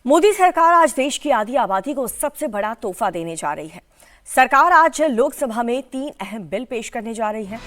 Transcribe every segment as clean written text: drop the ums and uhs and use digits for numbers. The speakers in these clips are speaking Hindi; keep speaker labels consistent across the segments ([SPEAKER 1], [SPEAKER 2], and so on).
[SPEAKER 1] मोदी सरकार आज देश की आधी आबादी को सबसे बड़ा तोहफा देने जा रही है। सरकार आज लोकसभा में 3 अहम बिल पेश करने जा रही है।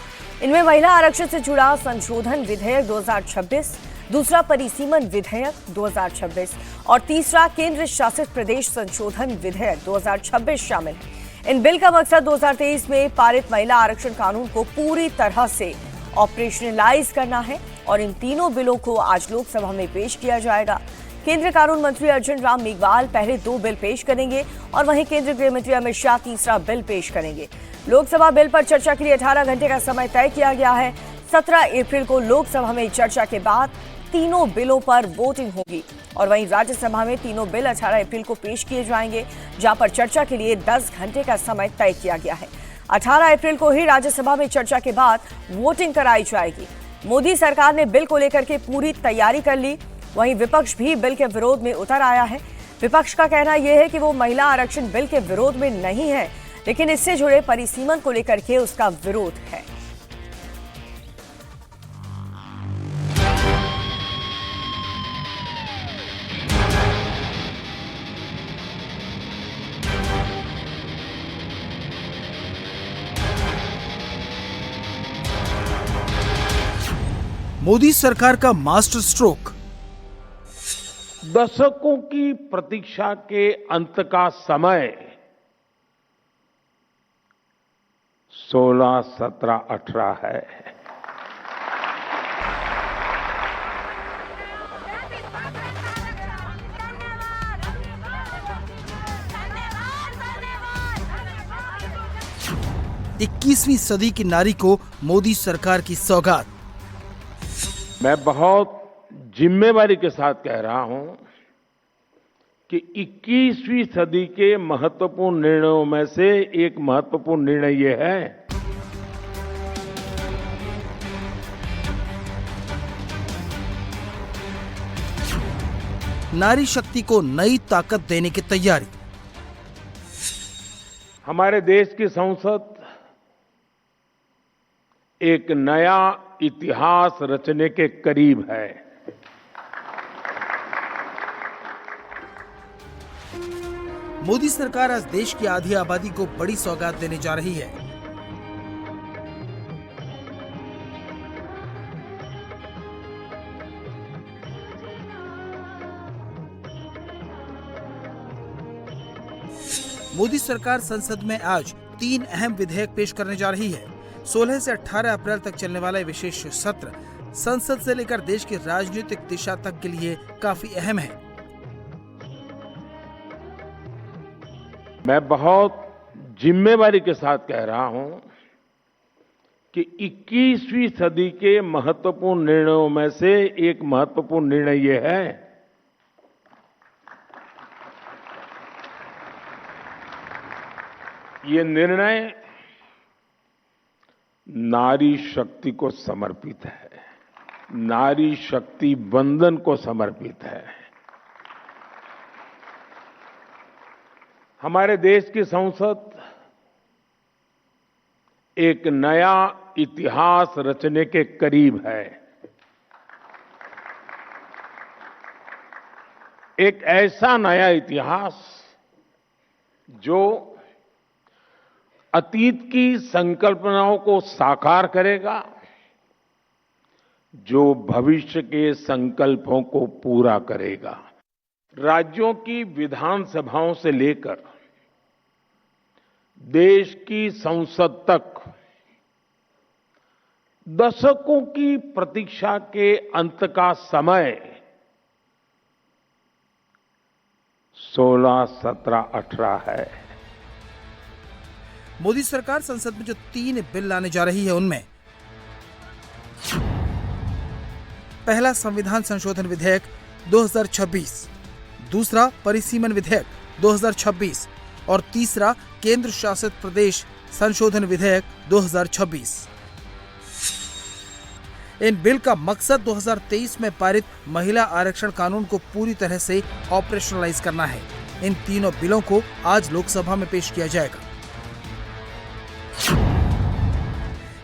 [SPEAKER 1] इनमें महिला आरक्षण से जुड़ा संशोधन विधेयक 2026, दूसरा परिसीमन विधेयक 2026 और तीसरा केंद्र शासित प्रदेश संशोधन विधेयक 2026 शामिल है। इन बिल का मकसद 2023 में पारित महिला आरक्षण कानून को पूरी तरह से ऑपरेशनलाइज करना है और इन तीनों बिलों को आज लोकसभा में पेश किया जाएगा। केंद्रीय कानून मंत्री अर्जुन राम मेघवाल पहले 2 बिल पेश करेंगे और वहीं केंद्रीय गृह मंत्री अमित शाह तीसरा बिल पेश करेंगे। लोकसभा बिल पर चर्चा के लिए 18 घंटे का समय तय किया गया है। 17 अप्रैल को लोकसभा में चर्चा के बाद तीनों बिलों पर वोटिंग होगी और वहीं राज्यसभा में तीनों बिल 18 अप्रैल को पेश किए जाएंगे, जहां पर चर्चा के लिए 10 घंटे का समय तय किया गया है। 18 अप्रैल को ही राज्यसभा में चर्चा के बाद वोटिंग कराई जाएगी। मोदी सरकार ने बिल को लेकर के पूरी तैयारी कर ली। वहीं विपक्ष भी बिल के विरोध में उतर आया है। विपक्ष का कहना यह है कि वो महिला आरक्षण बिल के विरोध में नहीं है, लेकिन इससे जुड़े परिसीमन को लेकर के उसका विरोध है।
[SPEAKER 2] मोदी सरकार का मास्टर स्ट्रोक।
[SPEAKER 3] दशकों की प्रतीक्षा के अंत का समय 16, 17, 18 है।
[SPEAKER 2] इक्कीसवीं सदी की नारी को मोदी सरकार की सौगात।
[SPEAKER 3] मैं बहुत जिम्मेवारी के साथ कह रहा हूं कि 21वीं सदी के महत्वपूर्ण निर्णयों में से एक महत्वपूर्ण निर्णय ये है
[SPEAKER 2] नारी शक्ति को नई ताकत देने की तैयारी।
[SPEAKER 3] हमारे देश की संसद एक नया इतिहास रचने के करीब है।
[SPEAKER 2] मोदी सरकार आज देश की आधी आबादी को बड़ी सौगात देने जा रही है। मोदी सरकार संसद में आज 3 अहम विधेयक पेश करने जा रही है। 16 से 18 अप्रैल तक चलने वाला विशेष सत्र संसद से लेकर देश की राजनीतिक दिशा तक के लिए काफी अहम है।
[SPEAKER 3] मैं बहुत जिम्मेवारी के साथ कह रहा हूं कि 21वीं सदी के महत्वपूर्ण निर्णयों में से एक महत्वपूर्ण निर्णय ये है ये निर्णय नारी शक्ति को समर्पित है, नारी शक्ति वंदन को समर्पित है। हमारे देश की संसद एक नया इतिहास रचने के करीब है। एक ऐसा नया इतिहास जो अतीत की संकल्पनाओं को साकार करेगा, जो भविष्य के संकल्पों को पूरा करेगा। राज्यों की विधानसभाओं से लेकर देश की संसद तक दशकों की प्रतीक्षा के अंत का समय 16, 17, 18 है।
[SPEAKER 2] मोदी सरकार संसद में जो 3 बिल लाने जा रही है उनमें पहला संविधान संशोधन विधेयक 2026, दूसरा परिसीमन विधेयक 2026 और तीसरा केंद्र शासित प्रदेश संशोधन विधेयक 2026। इन बिल का मकसद 2023 में पारित महिला आरक्षण कानून को पूरी तरह से ऑपरेशनलाइज करना है। इन तीनों बिलों को आज लोकसभा में पेश किया जाएगा।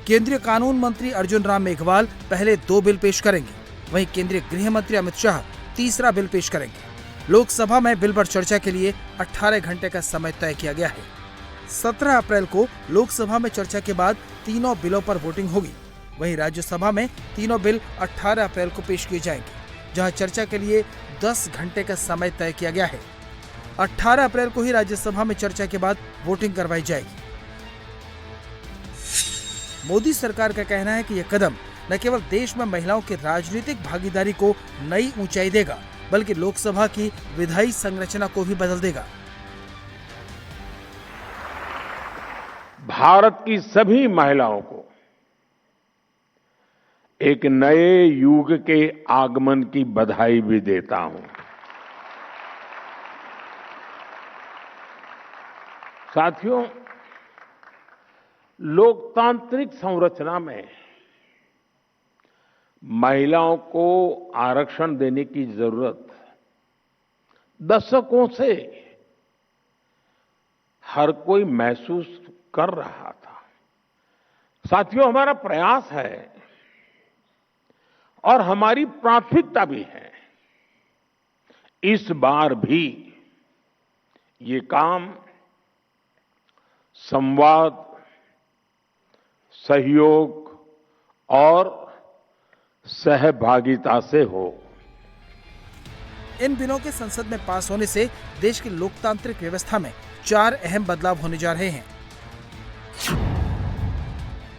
[SPEAKER 2] केंद्रीय कानून मंत्री अर्जुन राम मेघवाल पहले 2 बिल पेश करेंगे, वहीं केंद्रीय गृह मंत्री अमित शाह तीसरा बिल पेश करेंगे। लोकसभा में बिल पर चर्चा के लिए 18 घंटे का समय तय किया गया है। 17 अप्रैल को लोकसभा में चर्चा के बाद तीनों बिलों पर वोटिंग होगी। वहीं राज्यसभा में तीनों बिल 18 अप्रैल को पेश किए जाएंगे, जहां चर्चा के लिए 10 घंटे का समय तय किया गया है। 18 अप्रैल को ही राज्यसभा में चर्चा के बाद वोटिंग करवाई जाएगी। मोदी सरकार का कहना है कि यह कदम न केवल देश में महिलाओं की राजनीतिक भागीदारी को नई ऊंचाई देगा, बल्कि लोकसभा की विधायी संरचना को भी बदल देगा।
[SPEAKER 3] भारत की सभी महिलाओं को एक नए युग के आगमन की बधाई भी देता हूं। साथियों, लोकतांत्रिक संरचना में महिलाओं को आरक्षण देने की जरूरत दशकों से हर कोई महसूस कर रहा था। साथियों, हमारा प्रयास है और हमारी प्राथमिकता भी है, इस बार भी ये काम संवाद, सहयोग और सहभागिता से हो।
[SPEAKER 2] इन बिलों के संसद में पास होने से देश की लोकतांत्रिक व्यवस्था में 4 अहम बदलाव होने जा रहे हैं।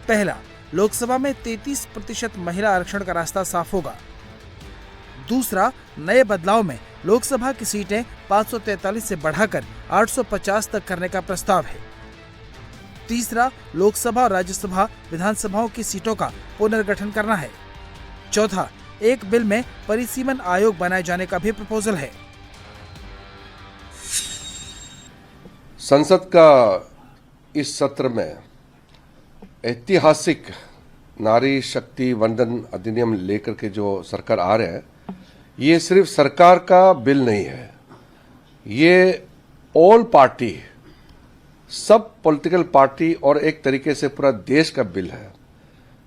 [SPEAKER 2] पहला, लोकसभा में 33% महिला आरक्षण का रास्ता साफ होगा। दूसरा, नए बदलाव में लोकसभा की सीटें 543 से बढ़ाकर 850 तक करने का प्रस्ताव है। तीसरा, लोकसभा और राज्यसभा विधानसभाओं की सीटों का पुनर्गठन करना है। चौथा, एक बिल में परिसीमन आयोग बनाए जाने का भी प्रपोजल है।
[SPEAKER 4] संसद का इस सत्र में ऐतिहासिक नारी शक्ति वंदन अधिनियम लेकर के जो सरकार आ रहे हैं, ये सिर्फ सरकार का बिल नहीं है, ये ऑल पार्टी, सब पॉलिटिकल पार्टी और एक तरीके से पूरा देश का बिल है।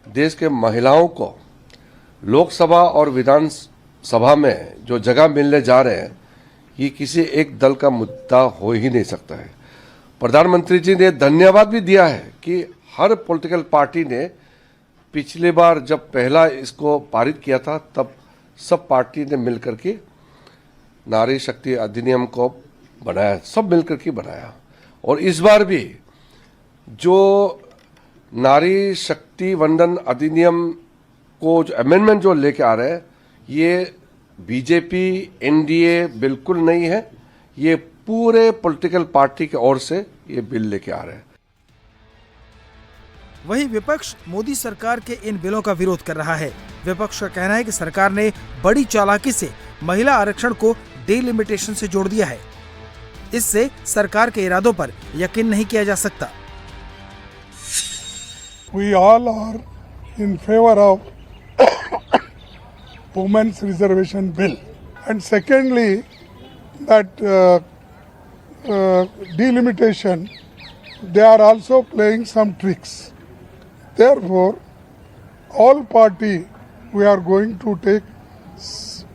[SPEAKER 4] देश के महिलाओं को लोकसभा और विधानसभा में जो जगह मिलने जा रहे हैं, ये किसी एक दल का मुद्दा हो ही नहीं सकता है। प्रधानमंत्री जी ने धन्यवाद भी दिया है कि हर पॉलिटिकल पार्टी ने पिछली बार जब पहला इसको पारित किया था, तब सब पार्टी ने मिलकर के नारी शक्ति अधिनियम को बनाया, सब मिलकर के बनाया। और इस बार भी जो नारी शक्ति वंदन अधिनियम को जो अमेंडमेंट जो लेके आ रहे हैं, ये बीजेपी एनडीए बिल्कुल नहीं है, ये पूरे पॉलिटिकल पार्टी की ओर से ये बिल लेके आ रहे हैं।
[SPEAKER 2] वहीं विपक्ष मोदी सरकार के इन बिलों का विरोध कर रहा है। विपक्ष का कहना है कि सरकार ने बड़ी चालाकी से महिला आरक्षण को डिलिमिटेशन से जोड़ दिया है। इससे सरकार के इरादों पर यकीन नहीं किया जा सकता।
[SPEAKER 5] We all are in favor of women's reservation bill, and secondly, that delimitation, they are also playing some tricks. Therefore, all party, we are going to take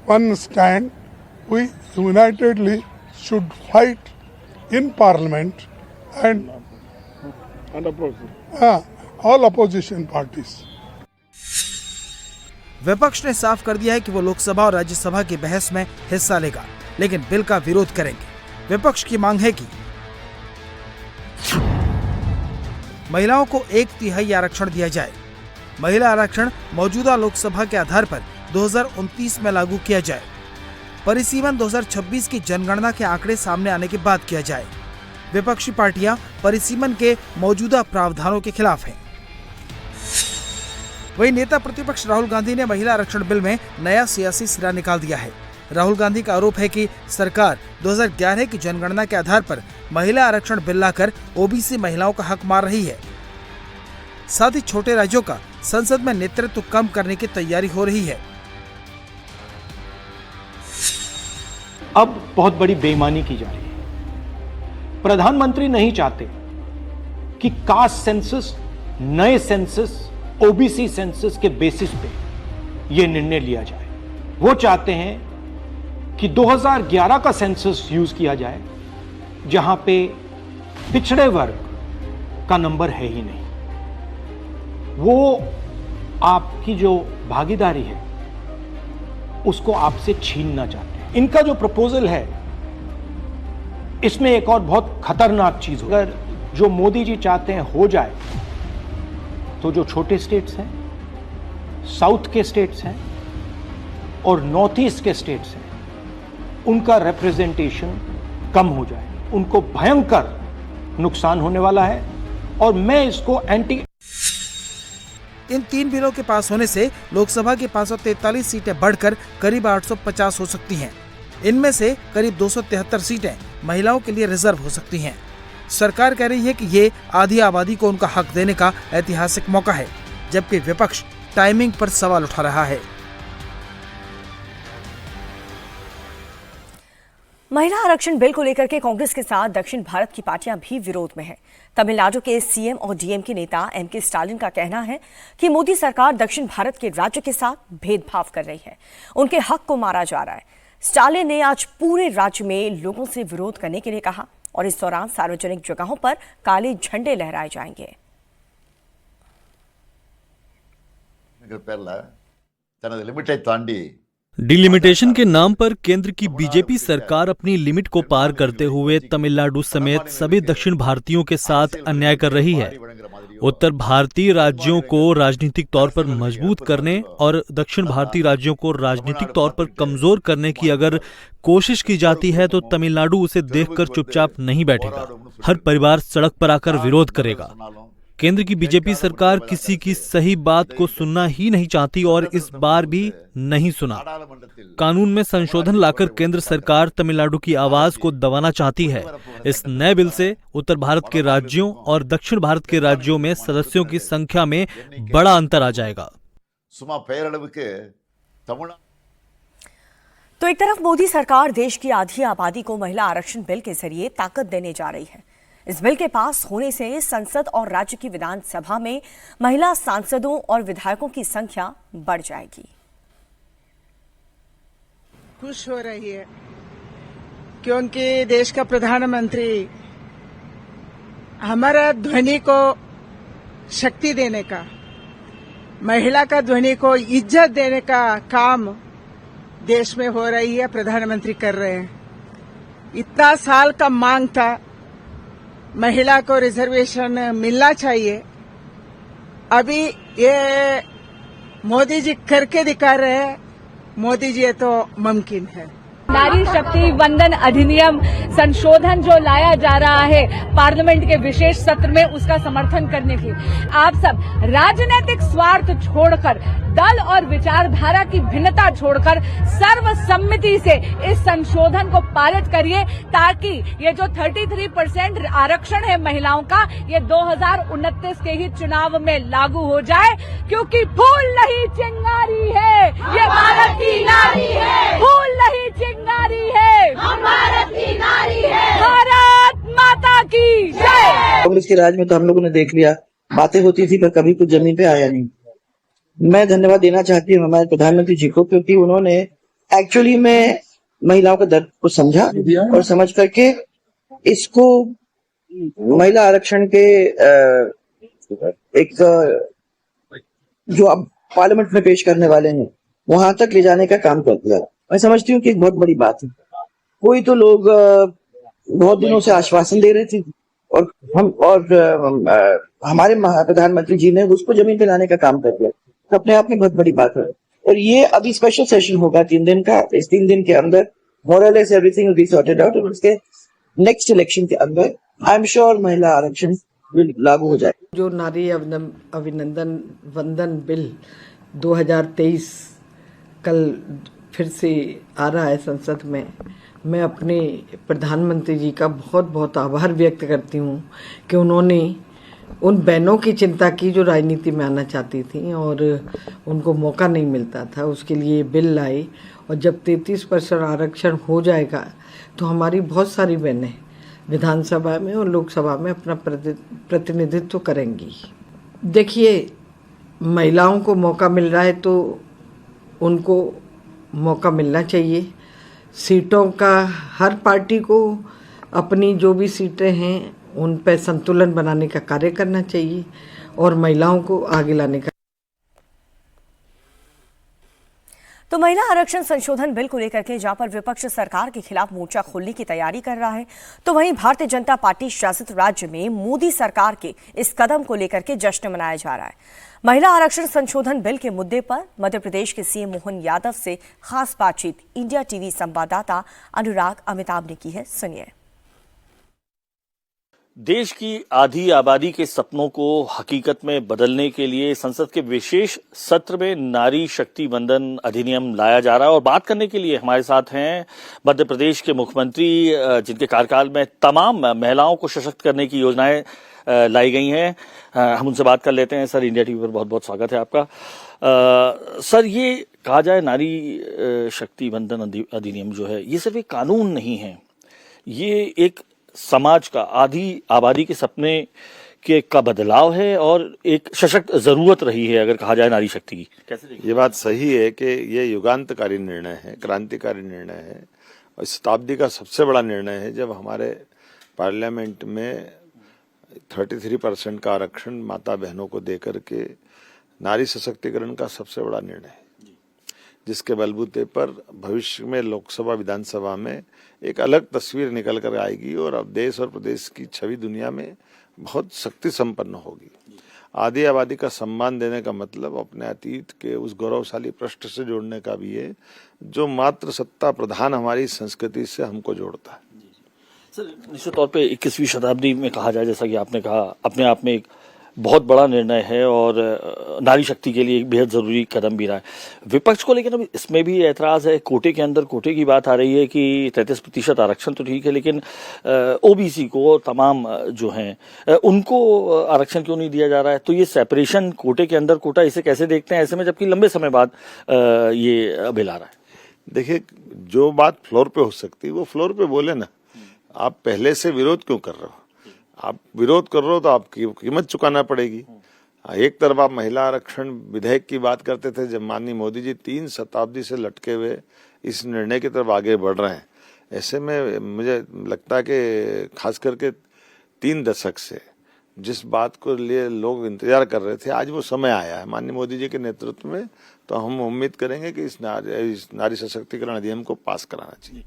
[SPEAKER 5] one stand. We unitedly should fight in Parliament and all opposition parties.
[SPEAKER 2] विपक्ष ने साफ कर दिया है कि वो लोकसभा और राज्यसभा की बहस में हिस्सा लेगा, लेकिन बिल का विरोध करेंगे। विपक्ष की मांग है कि महिलाओं को 1/3 आरक्षण दिया जाए। महिला आरक्षण मौजूदा लोकसभा के आधार पर 2029 में लागू किया जाए। परिसीमन 2026 की जनगणना के आंकड़े सामने आने के बाद किया जाए। विपक्षी पार्टियां परिसीमन के मौजूदा प्रावधानों के खिलाफ हैं। वहीं नेता प्रतिपक्ष राहुल गांधी ने महिला आरक्षण बिल में नया सियासी सिरा निकाल दिया है। राहुल गांधी का आरोप है कि सरकार 2011 की जनगणना के आधार पर महिला आरक्षण बिल लाकर ओबीसी महिलाओं का हक मार रही है। साथ ही छोटे राज्यों का संसद में नेतृत्व कम करने की तैयारी हो रही है।
[SPEAKER 6] अब बहुत बड़ी बेईमानी की जा रही है। प्रधानमंत्री नहीं चाहते कि कास्ट सेंसस, नए सेंसस, ओबीसी सेंसस के बेसिस पे यह निर्णय लिया जाए। वो चाहते हैं कि 2011 का सेंसस यूज किया जाए जहां पे पिछड़े वर्ग का नंबर है ही नहीं। वो आपकी जो भागीदारी है उसको आपसे छीनना चाहते हैं। इनका जो प्रपोजल है इसमें एक और बहुत खतरनाक चीज हो, अगर जो मोदी जी चाहते हैं हो जाए तो जो छोटे स्टेट्स हैं, साउथ के स्टेट्स हैं और नॉर्थ ईस्ट के स्टेट्स हैं, उनका रिप्रेजेंटेशन कम हो जाए, उनको भयंकर नुकसान होने वाला है। और मैं इसको
[SPEAKER 2] इन 3 बिलों के पास होने से लोकसभा की 543 सीटें बढ़कर करीब 850 हो सकती हैं। इनमें से करीब 273 सीटें महिलाओं के लिए रिजर्व हो सकती हैं। सरकार कह रही है कि ये आधी आबादी को उनका हक देने का ऐतिहासिक मौका है, जबकि विपक्ष टाइमिंग पर सवाल उठा रहा है।
[SPEAKER 1] महिला आरक्षण बिल को लेकर के कांग्रेस के साथ दक्षिण भारत की पार्टियां भी विरोध में हैं। तमिलनाडु के सीएम और डीएमके नेता एमके स्टालिन का कहना है कि मोदी सरकार दक्षिण भारत के राज्य के साथ भेदभाव कर रही है, उनके हक को मारा जा रहा है। स्टालिन ने आज पूरे राज्य में लोगों से विरोध करने के लिए कहा और इस दौरान सार्वजनिक जगहों पर काले झंडे लहराए जाएंगे।
[SPEAKER 7] डिलिमिटेशन के नाम पर केंद्र की बीजेपी सरकार अपनी लिमिट को पार करते हुए तमिलनाडु समेत सभी दक्षिण भारतीयों के साथ अन्याय कर रही है। उत्तर भारतीय राज्यों को राजनीतिक तौर पर मजबूत करने और दक्षिण भारतीय राज्यों को राजनीतिक तौर पर कमजोर करने की अगर कोशिश की जाती है तो तमिलनाडु उसे देखकर चुपचाप नहीं बैठेगा। हर परिवार सड़क पर आकर विरोध करेगा। केंद्र की बीजेपी सरकार किसी की सही बात को सुनना ही नहीं चाहती और इस बार भी नहीं सुना। कानून में संशोधन लाकर केंद्र सरकार तमिलनाडु की आवाज को दबाना चाहती है। इस नए बिल से उत्तर भारत के राज्यों और दक्षिण भारत के राज्यों में सदस्यों की संख्या में बड़ा अंतर आ जाएगा।
[SPEAKER 1] तो एक तरफ मोदी सरकार देश की आधी आबादी को महिला आरक्षण बिल के जरिए ताकत देने जा रही है। इस बिल के पास होने से संसद और राज्य की विधानसभा में महिला सांसदों और विधायकों की संख्या बढ़ जाएगी।
[SPEAKER 8] खुश हो रही है क्योंकि देश का प्रधानमंत्री हमारा ध्वनि को शक्ति देने का, महिला का ध्वनि को इज्जत देने का काम देश में हो रही है, प्रधानमंत्री कर रहे हैं। इतना साल का मांग था, महिला को रिजर्वेशन मिलना चाहिए। अभी ये मोदी जी करके दिखा रहे हैं। मोदी जी ये तो मुमकिन है।
[SPEAKER 9] नारी शक्ति वंदन अधिनियम संशोधन जो लाया जा रहा है पार्लियामेंट के विशेष सत्र में, उसका समर्थन करने के लिए आप सब राजनीतिक स्वार्थ छोड़कर, दल और विचारधारा की भिन्नता छोड़कर सर्वसम्मति से इस संशोधन को पारित करिए, ताकि ये जो 33% आरक्षण है महिलाओं का, ये 2029 के ही चुनाव में लागू हो जाए। क्योंकि फूल नहीं चिंगारी है, ये भारत की नारी है। फूल नहीं चिंगारी है, हम भारत की नारी है। भारत माता की जय।
[SPEAKER 10] कांग्रेस के राज में तो हम लोगों ने देख लिया, बातें होती थी पर कभी कुछ जमीन पे आया नहीं। मैं धन्यवाद देना चाहती हूँ हमारे प्रधानमंत्री जी को, क्योंकि उन्होंने एक्चुअली में महिलाओं का दर्द को समझा और समझ करके इसको महिला आरक्षण के एक जो अब पार्लियामेंट में पेश करने वाले हैं वहां तक ले जाने का काम कर दिया। मैं समझती हूँ कि एक बहुत बड़ी बात है। कोई तो लोग बहुत दिनों से आश्वासन दे रहे थे और हमारे प्रधानमंत्री जी ने उसको जमीन पे लाने का काम कर दिया, तो अपने आप में बहुत बड़ी बात है। और ये अभी स्पेशल सेशन होगा 3 दिन का। इस 3 दिन के अंदर more less everything will be sorted out और उसके नेक्स्ट इलेक्शन के अंदर आई एम श्योर महिला आरक्षण लागू हो जाए।
[SPEAKER 11] जो नारी अभिनंदन वंदन बिल 2023 कल फिर से आ रहा है संसद में, मैं अपने प्रधानमंत्री जी का बहुत बहुत आभार व्यक्त करती हूँ कि उन्होंने उन बहनों की चिंता की जो राजनीति में आना चाहती थी और उनको मौका नहीं मिलता था, उसके लिए बिल लाए। और जब 33% आरक्षण हो जाएगा तो हमारी बहुत सारी बहनें विधानसभा में और लोकसभा में अपना प्रतिनिधित्व करेंगी। देखिए, महिलाओं को मौका मिल रहा है तो उनको मौका मिलना चाहिए। सीटों का हर पार्टी को अपनी जो भी सीटें हैं उन पर संतुलन बनाने का कार्य करना चाहिए और महिलाओं को आगे लाने का।
[SPEAKER 1] तो महिला आरक्षण संशोधन बिल को लेकर के जहां पर विपक्ष सरकार के खिलाफ मोर्चा खोलने की तैयारी कर रहा है, तो वहीं भारतीय जनता पार्टी शासित राज्य में मोदी सरकार के इस कदम को लेकर के जश्न मनाया जा रहा है। महिला आरक्षण संशोधन बिल के मुद्दे पर मध्य प्रदेश के सीएम मोहन यादव से खास बातचीत इंडिया टीवी संवाददाता अनुराग अमिताभ ने की है, सुनिए।
[SPEAKER 12] देश की आधी आबादी के सपनों को हकीकत में बदलने के लिए संसद के विशेष सत्र में नारी शक्ति वंदन अधिनियम लाया जा रहा है और बात करने के लिए हमारे साथ हैं मध्य प्रदेश के मुख्यमंत्री, जिनके कार्यकाल में तमाम महिलाओं को सशक्त करने की योजनाएं लाई गई हैं। हम उनसे बात कर लेते हैं। सर, इंडिया टीवी पर बहुत बहुत स्वागत है आपका। सर, ये कहा जाए नारी शक्ति वंदन अधिनियम जो है, ये सिर्फ एक कानून नहीं है, ये एक समाज का, आधी आबादी के सपने के का बदलाव है और एक सशक्त जरूरत रही है अगर कहा जाए नारी शक्ति की। कैसे देखिए?
[SPEAKER 13] ये बात सही है कि ये युगांतकारी निर्णय है, क्रांतिकारी निर्णय है और शताब्दी का सबसे बड़ा निर्णय है जब हमारे पार्लियामेंट में 33% का आरक्षण माता बहनों को देकर के नारी सशक्तिकरण का सबसे बड़ा निर्णय है, जिसके बलबूते पर भविष्य में लोकसभा विधानसभा में एक अलग तस्वीर निकल कर आएगी और अब देश और प्रदेश की छवि दुनिया में बहुत शक्ति संपन्न होगी। आधी आबादी का सम्मान देने का मतलब अपने अतीत के उस गौरवशाली पृष्ठ से जोड़ने का भी है जो मात्र सत्ता प्रधान हमारी संस्कृति से हमको जोड़ता है।
[SPEAKER 12] सर, निश्चित तौर पे 21वीं शताब्दी में कहा जाए, जैसा कि आपने कहा, अपने आप में एक बहुत बड़ा निर्णय है और नारी शक्ति के लिए एक बेहद जरूरी कदम भी रहा है। विपक्ष को लेकिन अब इसमें भी ऐतराज है, कोटे के अंदर कोटे की बात आ रही है कि 33% आरक्षण तो ठीक है, लेकिन ओबीसी को, तमाम जो हैं उनको आरक्षण क्यों नहीं दिया जा रहा है? तो ये सेपरेशन, कोटे के अंदर कोटा, इसे कैसे देखते हैं ऐसे में, जबकि लंबे समय बाद ये बिल आ रहा है?
[SPEAKER 13] देखिए, जो बात फ्लोर पे हो सकती है वो फ्लोर पे बोले ना। आप पहले से विरोध क्यों कर रहे हो? आप विरोध कर रहे हो तो आपकी कीमत चुकाना पड़ेगी। एक तरफ आप महिला आरक्षण विधेयक की बात करते थे, जब माननीय मोदी जी 3 शताब्दी से लटके हुए इस निर्णय की तरफ आगे बढ़ रहे हैं। ऐसे में मुझे लगता है कि खास करके 3 दशक से जिस बात को लिए लोग इंतजार कर रहे थे, आज वो समय आया है माननीय मोदी जी के नेतृत्व में। तो हम उम्मीद करेंगे कि इस नारी सशक्तिकरण अधिनियम को पास कराना चाहिए।